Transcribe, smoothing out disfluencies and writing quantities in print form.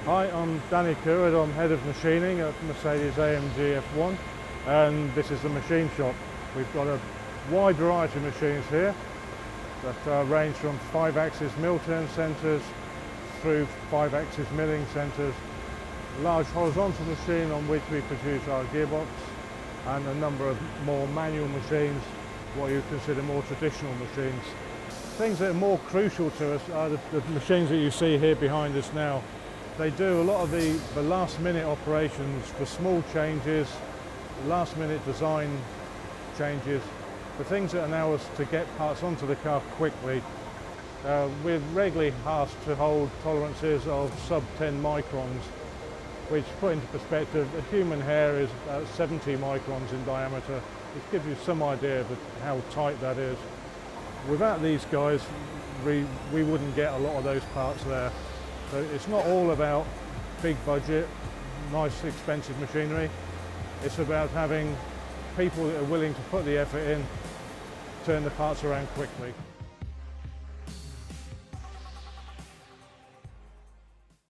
Hi, I'm Danny Curwood. I'm Head of Machining at Mercedes-AMG F1, and this is the machine shop. We've got a wide variety of machines here that range from 5-axis mill turn centres through 5-axis milling centres, large horizontal machine on which we produce our gearbox, and a number of more manual machines, what you consider more traditional machines. Things that are more crucial to us are the machines that you see here behind us now. They do a lot of the last minute operations for small changes, last minute design changes, the things that allow us to get parts onto the car quickly. We're regularly asked to hold tolerances of sub 10 microns, which, put into perspective, a human hair is about 70 microns in diameter, which gives you some idea of how tight that is. Without these guys, we wouldn't get a lot of those parts there. So it's not all about big budget, nice expensive machinery. It's about having people that are willing to put the effort in, turn the parts around quickly.